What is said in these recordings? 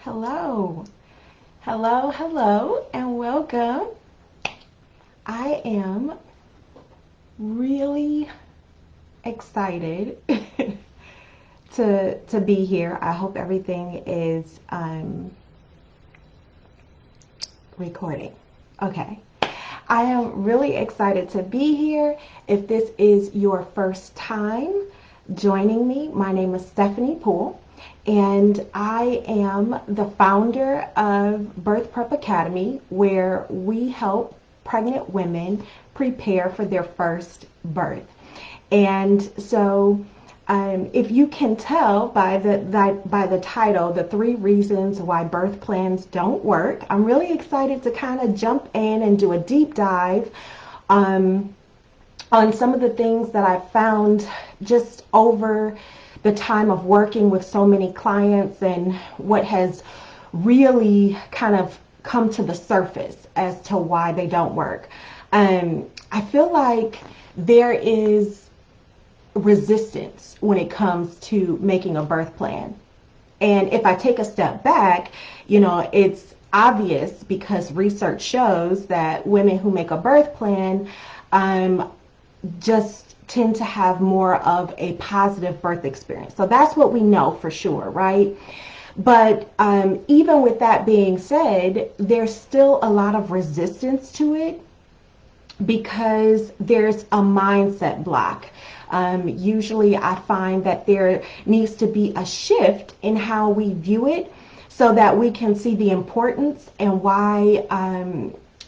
Hello, hello, and welcome. I am really excited to be here. I hope everything is recording. Okay. I am really excited to be here. If this is your first time joining me, my name is Stephanie Poole, and I am the founder of Birth Prep Academy, where we help pregnant women prepare for their first birth. And so if you can tell by the title, the 3 reasons why birth plans don't work, I'm really excited to kind of jump in and do a deep dive on some of the things that I've found just over the time of working with so many clients and what has really kind of come to the surface as to why they don't work. I feel like there is resistance when it comes to making a birth plan. And if I take a step back, it's obvious because research shows that women who make a birth plan just tend to have more of a positive birth experience. So that's what we know for sure, right? But even with that being said, there's still a lot of resistance to it because there's a mindset block. Usually I find that there needs to be a shift in how we view it so that we can see the importance and why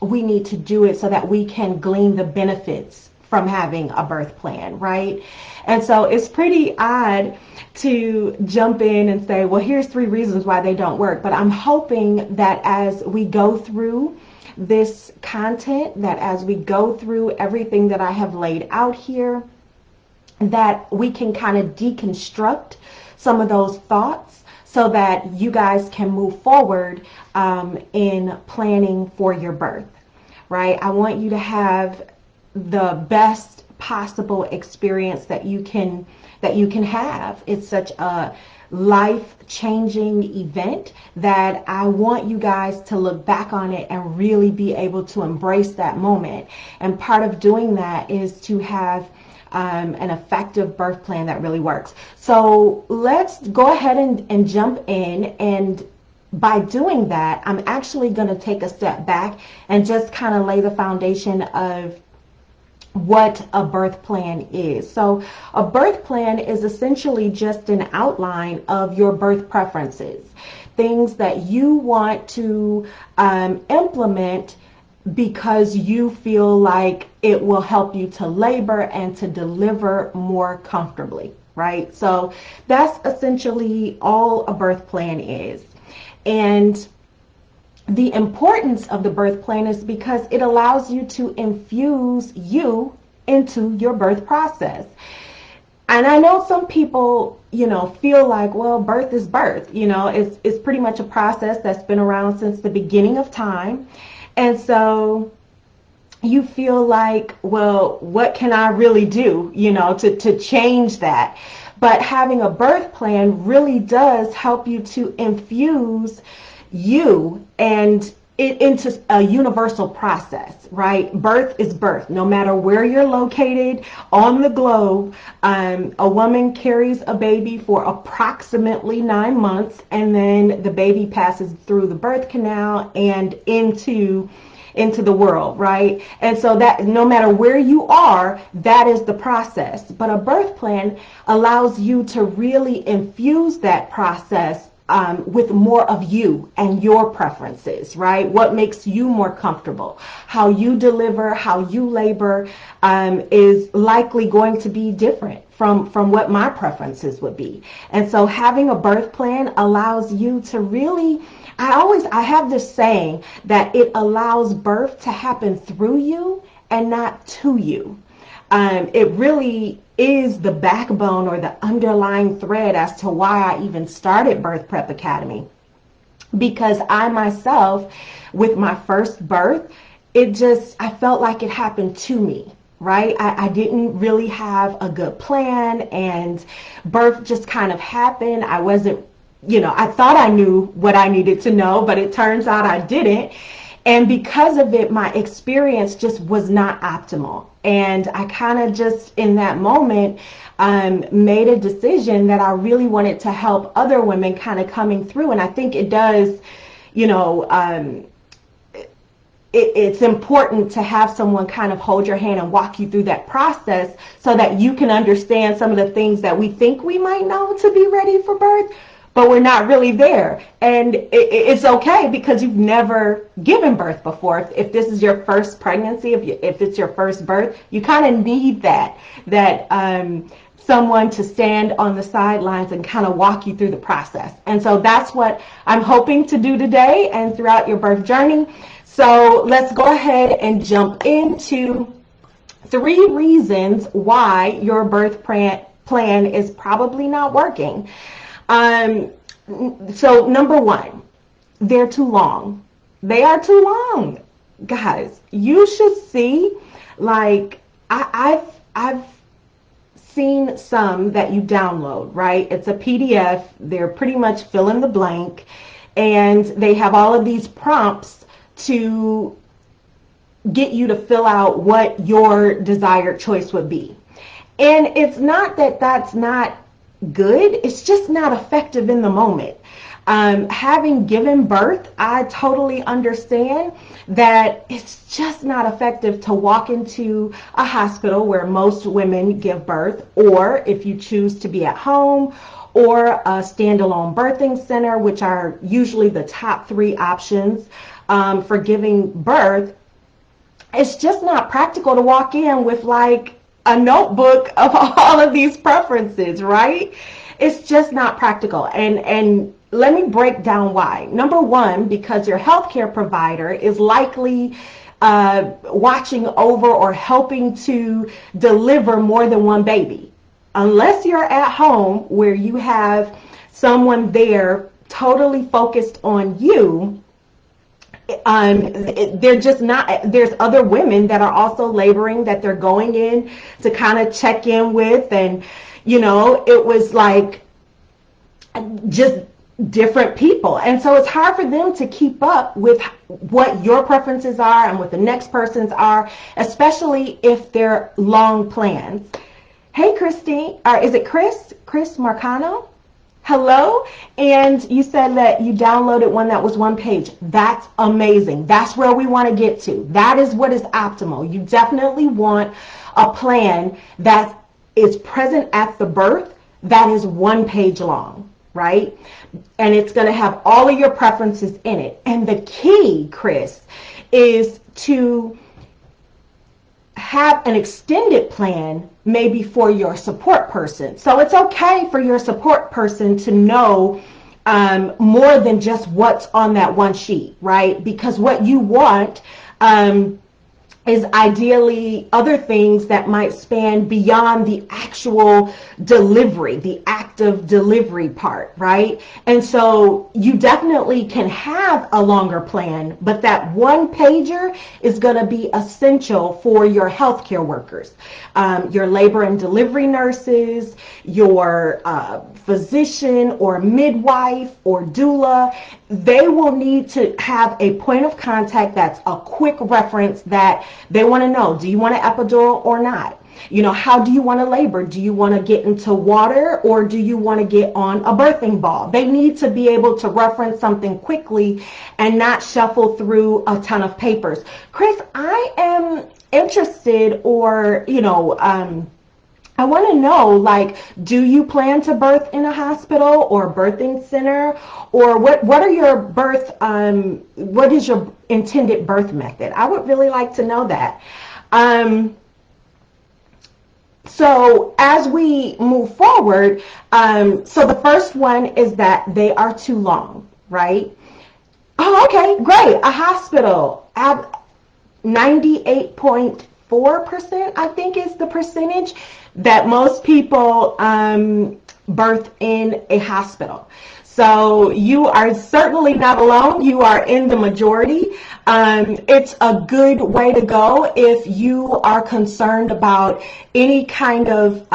we need to do it so that we can glean the benefits from having a birth plan, right? And so it's pretty odd to jump in and say, well, here's 3 reasons why they don't work. But I'm hoping that as we go through this content, that as we go through everything that I have laid out here, that we can kind of deconstruct some of those thoughts so that you guys can move forward in planning for your birth, right? I want you to have the best possible experience that you can have. It's such a life-changing event that I want you guys to look back on it and really be able to embrace that moment. And part of doing that is to have an effective birth plan that really works. So let's go ahead and jump in, and by doing that, I'm actually going to take a step back and just kind of lay the foundation of what a birth plan is. So a birth plan is essentially just an outline of your birth preferences, things that you want to implement because you feel like it will help you to labor and to deliver more comfortably, right? So that's essentially all a birth plan is. And the importance of the birth plan is because it allows you to infuse you into your birth process. And I know some people, feel like, well, birth is birth. It's pretty much a process that's been around since the beginning of time. And so you feel like, well, what can I really do, to change that? But having a birth plan really does help you to infuse you and it into a universal process, right? Birth is birth. No matter where you're located on the globe, a woman carries a baby for approximately 9 months, and then the baby passes through the birth canal and into the world, right? And so that no matter where you are, that is the process. But a birth plan allows you to really infuse that process with more of you and your preferences, right? What makes you more comfortable? How you deliver, how you labor is likely going to be different from what my preferences would be. And so having a birth plan allows you to really, I have this saying that it allows birth to happen through you and not to you. It really is the backbone or the underlying thread as to why I even started Birth Prep Academy. Because I myself, with my first birth, I felt like it happened to me, right? I didn't really have a good plan, and birth just kind of happened. I wasn't I thought I knew what I needed to know, but it turns out I didn't. And because of it, my experience just was not optimal. And I kind of just in that moment made a decision that I really wanted to help other women kind of coming through. And I think it does, it's important to have someone kind of hold your hand and walk you through that process so that you can understand some of the things that we think we might know to be ready for birth, but we're not really there. And it's okay because you've never given birth before. If this is your first pregnancy, if it's your first birth, you kind of need that someone to stand on the sidelines and kind of walk you through the process. And so that's what I'm hoping to do today and throughout your birth journey. So let's go ahead and jump into 3 reasons why your birth plan is probably not working. So number 1, they're too long. They are too long. Guys, you should see, like, I've seen some that you download, right? It's a PDF. They're pretty much fill in the blank, and they have all of these prompts to get you to fill out what your desired choice would be. And it's not that that's not good, it's just not effective in the moment. Having given birth, I totally understand that it's just not effective to walk into a hospital where most women give birth, or if you choose to be at home, or a standalone birthing center, which are usually the top 3 options for giving birth. It's just not practical to walk in with like a notebook of all of these preferences, right? It's just not practical. And let me break down why. Number 1, because your healthcare provider is likely watching over or helping to deliver more than one baby. Unless you're at home where you have someone there totally focused on you, they're just not. There's other women that are also laboring that they're going in to kind of check in with, and it was like just different people, and so it's hard for them to keep up with what your preferences are and what the next person's are, especially if they're long plans. Hey Christine, or is it Chris Marcano? Hello. And you said that you downloaded one that was 1 page. That's amazing. That's where we want to get to. That is what is optimal. You definitely want a plan that is present at the birth that is 1 page long, right? And it's going to have all of your preferences in it. And the key, Chris, is to have an extended plan maybe for your support person. So it's okay for your support person to know more than just what's on that one sheet, right? Because what you want is ideally other things that might span beyond the actual delivery, the active delivery part, right? And so you definitely can have a longer plan, but that 1 pager is going to be essential for your healthcare workers, your labor and delivery nurses, your physician or midwife or doula. They will need to have a point of contact that's a quick reference that they want to know, do you want an epidural or not? How do you want to labor? Do you want to get into water or do you want to get on a birthing ball? They need to be able to reference something quickly and not shuffle through a ton of papers. Chris, I am interested, or, I want to know, like, do you plan to birth in a hospital or birthing center, or what are your what is your intended birth method? I would really like to know that. So as we move forward, so the first one is that they are too long, right? Oh, okay, great. A hospital, 98.4%, I think is the percentage that most people birth in a hospital. So you are certainly not alone. You are in the majority. It's a good way to go if you are concerned about any kind of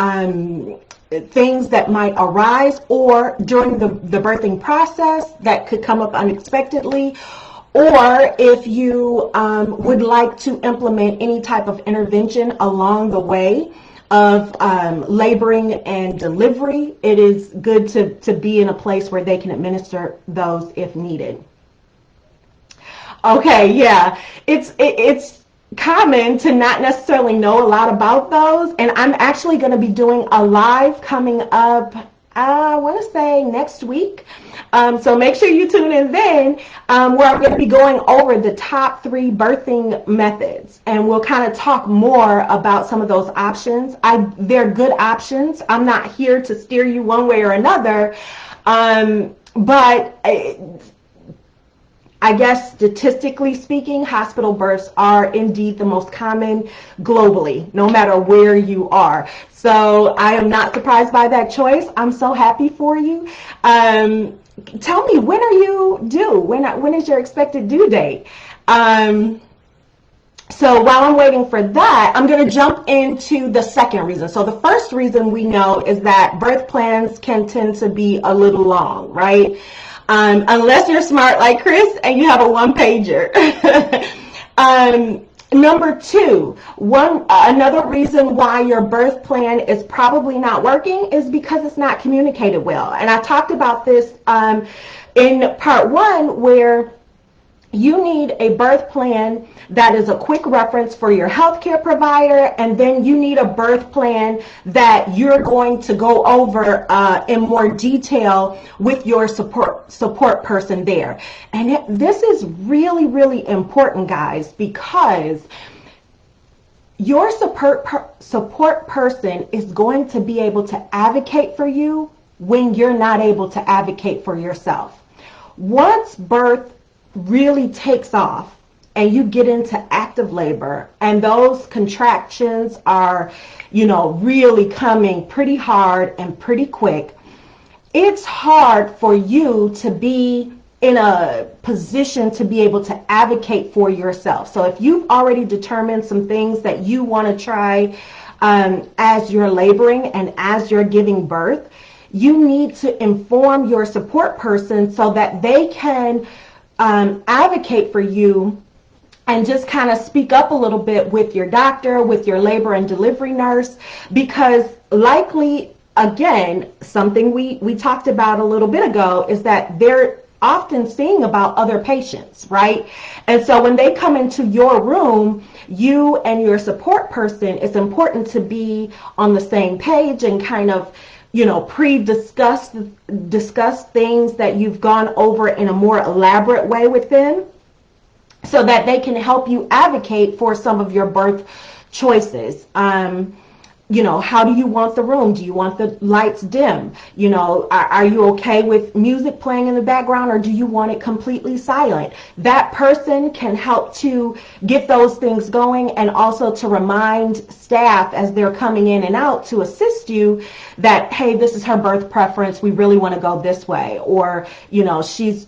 things that might arise, or during the birthing process that could come up unexpectedly, or if you would like to implement any type of intervention along the way of laboring and delivery, it is good to be in a place where they can administer those if needed. Okay, yeah, it's common to not necessarily know a lot about those, and I'm actually going to be doing a live coming up, I want to say next week. So make sure you tune in then, where I'm going to be going over the top 3 birthing methods, and we'll kind of talk more about some of those options. They're good options. I'm not here to steer you one way or another, but I guess statistically speaking, hospital births are indeed the most common globally, no matter where you are. So I am not surprised by that choice. I'm so happy for you. Tell me, when are you due? When is your expected due date? So while I'm waiting for that, I'm going to jump into the second reason. So the first reason we know is that birth plans can tend to be a little long, right? Unless you're smart like Chris and you have a one-pager. Number 2, another reason why your birth plan is probably not working is because it's not communicated well. And I talked about this in part 1, where you need a birth plan that is a quick reference for your healthcare provider, and then you need a birth plan that you're going to go over in more detail with your support person there. And this is really, really important, guys, because your support person is going to be able to advocate for you when you're not able to advocate for yourself. Once birth really takes off and you get into active labor and those contractions are, really coming pretty hard and pretty quick, it's hard for you to be in a position to be able to advocate for yourself. So if you've already determined some things that you want to try as you're laboring and as you're giving birth, you need to inform your support person so that they can advocate for you and just kind of speak up a little bit with your doctor, with your labor and delivery nurse, because likely, again, something we talked about a little bit ago is that they're often seeing about other patients, right? And so when they come into your room, you and your support person, it's important to be on the same page and kind of discuss things that you've gone over in a more elaborate way with them, so that they can help you advocate for some of your birth choices. How do you want the room? Do you want the lights dim? Are you okay with music playing in the background, or do you want it completely silent? That person can help to get those things going, and also to remind staff as they're coming in and out to assist you that, hey, this is her birth preference. We really want to go this way. Or, she's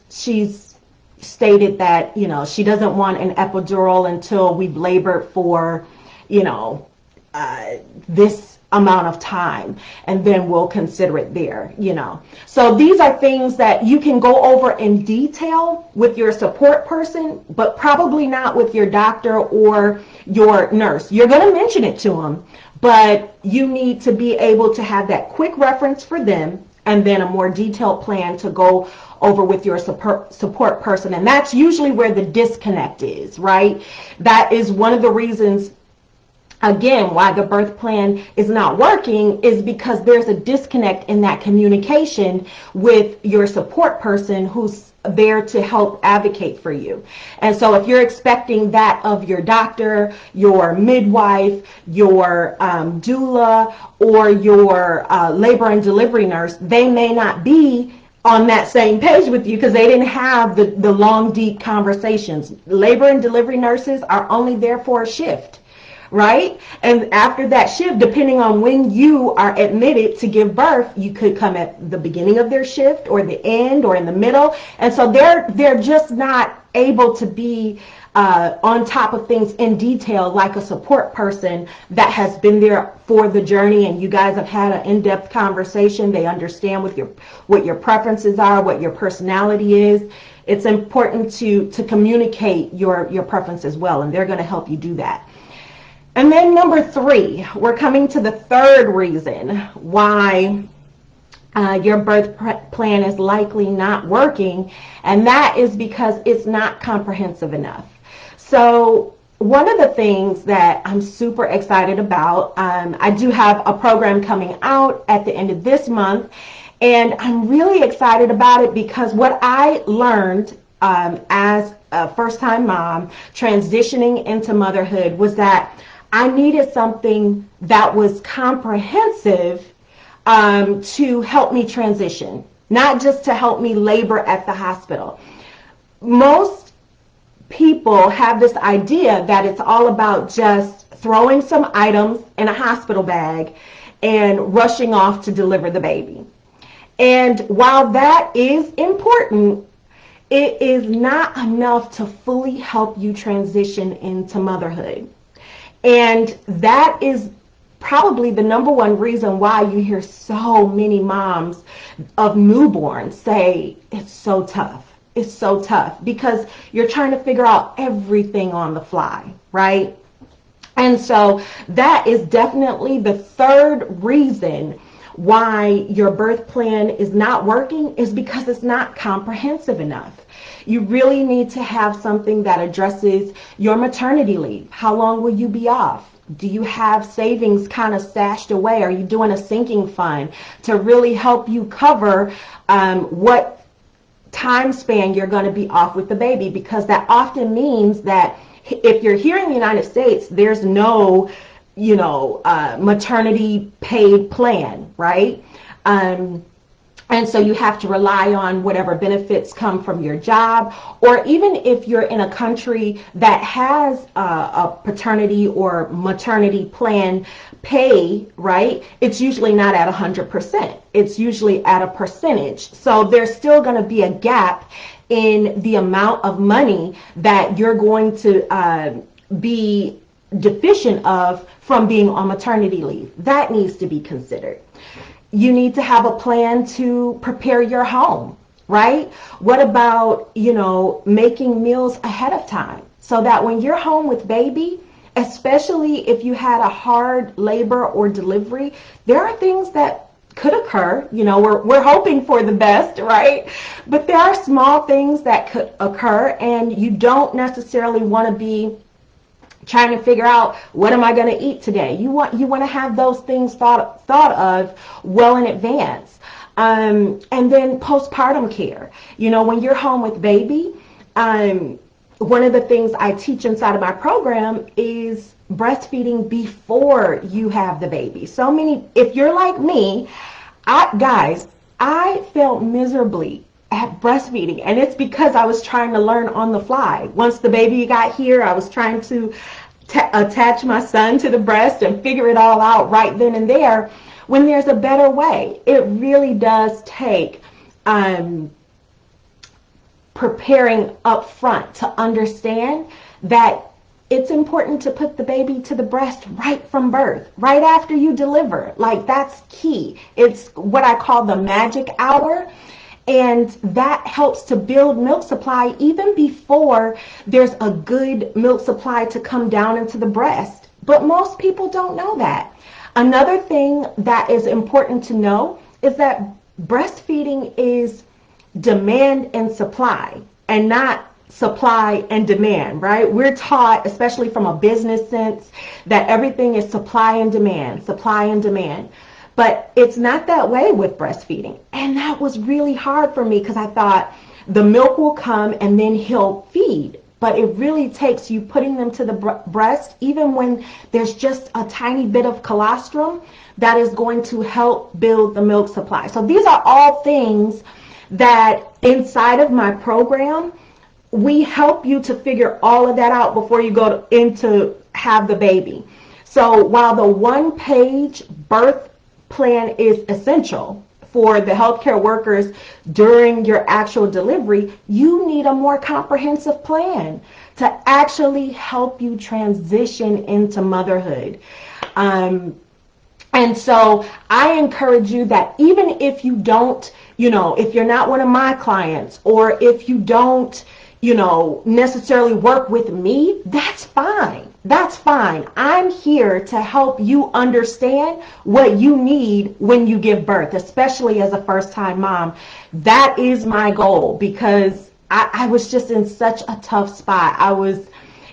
stated that, she doesn't want an epidural until we've labored for, this amount of time, and then we'll consider it there, So these are things that you can go over in detail with your support person, but probably not with your doctor or your nurse. You're going to mention it to them, but you need to be able to have that quick reference for them, and then a more detailed plan to go over with your support person. And that's usually where the disconnect is, right? That is one of the reasons, again, why the birth plan is not working, is because there's a disconnect in that communication with your support person who's there to help advocate for you. And so if you're expecting that of your doctor, your midwife, your doula, or your labor and delivery nurse, they may not be on that same page with you because they didn't have the long, deep conversations. Labor and delivery nurses are only there for a shift. right? And after that shift, depending on when you are admitted to give birth, you could come at the beginning of their shift or the end or in the middle. And so they're just not able to be on top of things in detail like a support person that has been there for the journey, and you guys have had an in-depth conversation. They understand what your preferences are, what your personality is. It's important to communicate your preferences well, and they're going to help you do that. And then number 3, we're coming to the third reason why your birth plan is likely not working, and that is because it's not comprehensive enough. So one of the things that I'm super excited about, I do have a program coming out at the end of this month, and I'm really excited about it because what I learned as a first-time mom transitioning into motherhood was that I needed something that was comprehensive to help me transition, not just to help me labor at the hospital. Most people have this idea that it's all about just throwing some items in a hospital bag and rushing off to deliver the baby. And while that is important, it is not enough to fully help you transition into motherhood. And that is probably the number one reason why you hear so many moms of newborns say it's so tough. It's so tough because you're trying to figure out everything on the fly, right? And so that is definitely the third reason why your birth plan is not working, is because it's not comprehensive enough. You really need to have something that addresses your maternity leave. How long will you be off? Do you have savings kind of stashed away? Are you doing a sinking fund to really help you cover what time span you're going to be off with the baby? Because that often means that if you're here in the United States, there's no, maternity paid plan, right? And so you have to rely on whatever benefits come from your job, or even if you're in a country that has a paternity or maternity plan pay, right? It's usually not at 100%. It's usually at a percentage. So there's still going to be a gap in the amount of money that you're going to be deficient of from being on maternity leave. That needs to be considered. You need to have a plan to prepare your home, right? What about, making meals ahead of time so that when you're home with baby, especially if you had a hard labor or delivery, there are things that could occur. We're hoping for the best, right? But there are small things that could occur, and you don't necessarily want to be trying to figure out, what am I going to eat today? You want to have those things thought of well in advance. And then postpartum care. When you're home with baby, one of the things I teach inside of my program is breastfeeding before you have the baby. If you're like me, I failed miserably at breastfeeding, and it's because I was trying to learn on the fly. Once the baby got here, I was trying to attach my son to the breast and figure it all out right then and there, when there's a better way. It really does take preparing up front to understand that it's important to put the baby to the breast right from birth, right after you deliver. Like, that's key. It's what I call the magic hour. And that helps to build milk supply even before there's a good milk supply to come down into the breast. But most people don't know that. Another thing that is important to know is that breastfeeding is demand and supply, and not supply and demand, right? We're taught, especially from a business sense, that everything is supply and demand, supply and demand. But it's not that way with breastfeeding. And that was really hard for me because I thought the milk will come and then he'll feed. But it really takes you putting them to the breast, even when there's just a tiny bit of colostrum, that is going to help build the milk supply. So these are all things that inside of my program, we help you to figure all of that out before you go in to have the baby. So while the one-page birth plan is essential for the healthcare workers during your actual delivery, you need a more comprehensive plan to actually help you transition into motherhood. And so I encourage you that even if you don't, if you're not one of my clients, or if you don't, necessarily work with me, that's fine. That's fine. I'm here to help you understand what you need when you give birth, especially as a first-time mom. That is my goal, because I was just in such a tough spot. I was,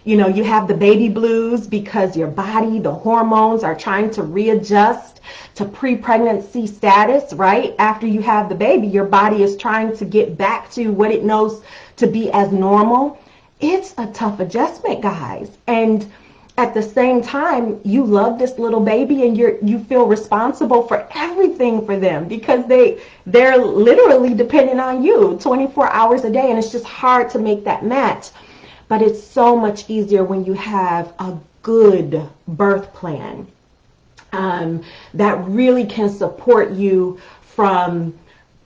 you have the baby blues because your body, the hormones are trying to readjust to pre-pregnancy status, right? After you have the baby, your body is trying to get back to what it knows to be as normal. It's a tough adjustment, guys. And at the same time, you love this little baby and you feel responsible for everything for them, because they're literally dependent on you 24 hours a day, and it's just hard to make that match. But it's so much easier when you have a good birth plan that really can support you from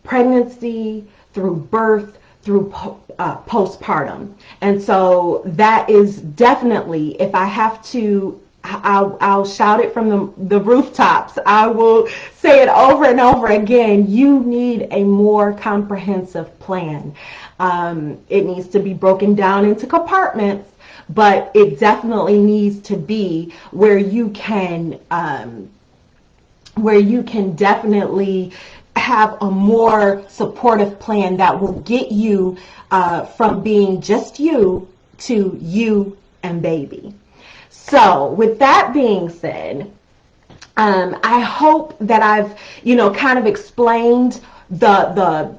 pregnancy through birth through postpartum. And so that is definitely, if I have to, I'll shout it from the rooftops. I will say it over and over again. You need a more comprehensive plan. It needs to be broken down into compartments, but it definitely needs to be where you can definitely have a more supportive plan that will get you from being just you to you and baby. So with that being said, I hope that I've, kind of explained the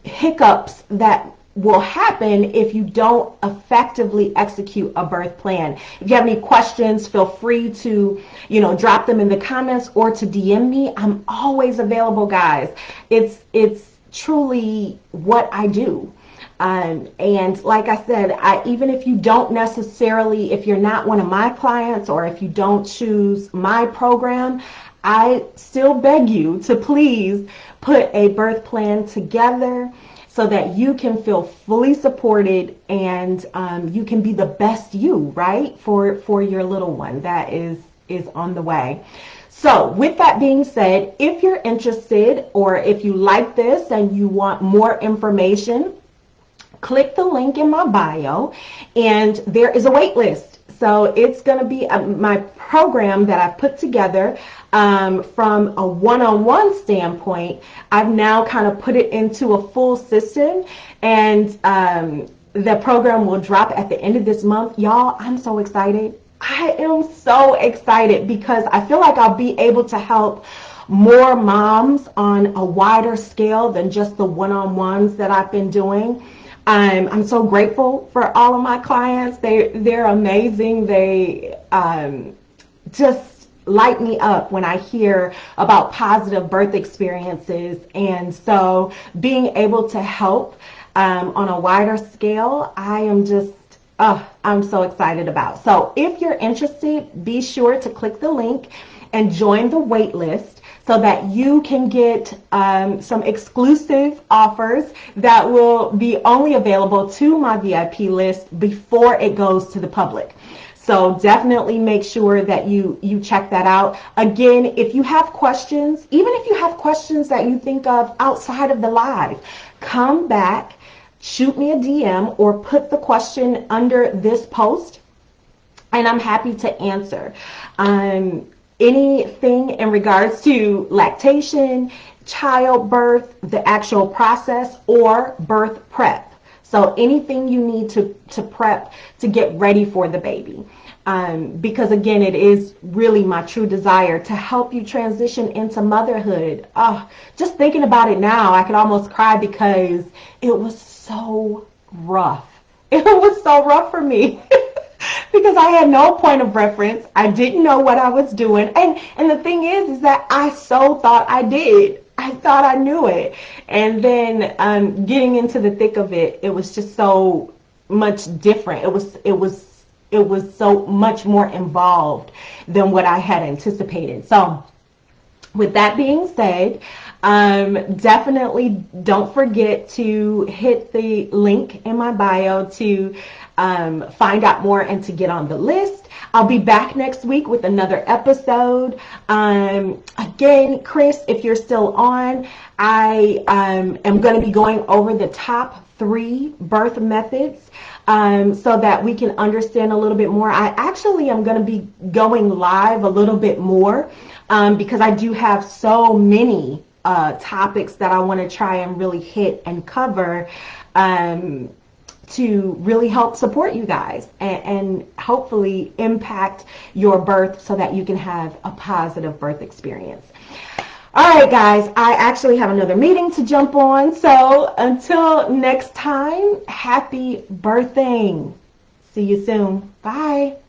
hiccups that will happen if you don't effectively execute a birth plan. If you have any questions, feel free to, drop them in the comments or to DM me. I'm always available, guys. It's truly what I do. And like I said, even if you don't necessarily, if you're not one of my clients, or if you don't choose my program, I still beg you to please put a birth plan together so that you can feel fully supported and you can be the best you, right, for your little one that is on the way. So with that being said, if you're interested, or if you like this and you want more information, click the link in my bio, and there is a wait list. So it's going to be my program that I've put together from a one-on-one standpoint. I've now kind of put it into a full system, and the program will drop at the end of this month. Y'all, I'm so excited. I am so excited because I feel like I'll be able to help more moms on a wider scale than just the one-on-ones that I've been doing. I'm so grateful for all of my clients. They're amazing. They just light me up when I hear about positive birth experiences. And so being able to help on a wider scale, I am just, I'm so excited about. So if you're interested, be sure to click the link and join the wait list, so that you can get some exclusive offers that will be only available to my VIP list before it goes to the public. So definitely make sure that you check that out. Again, if you have questions, even if you have questions that you think of outside of the live, come back, shoot me a DM, or put the question under this post, and I'm happy to answer. Anything in regards to lactation, childbirth, the actual process, or birth prep. So anything you need to prep to get ready for the baby. Because again, it is really my true desire to help you transition into motherhood. Just thinking about it now, I could almost cry because it was so rough. It was so rough for me. Because I had no point of reference. I didn't know what I was doing. And the thing is that I so thought I did. I thought I knew it. And then getting into the thick of it, it was just so much different. It was so much more involved than what I had anticipated. So with that being said, definitely don't forget to hit the link in my bio to find out more and to get on the list. I'll be back next week with another episode. Again, Chris, if you're still on, I am going to be going over the top 3 birth methods so that we can understand a little bit more. I actually am going to be going live a little bit more because I do have so many topics that I want to try and really hit and cover to really help support you guys and hopefully impact your birth so that you can have a positive birth experience. All right, guys, I actually have another meeting to jump on. So until next time, happy birthing. See you soon. Bye.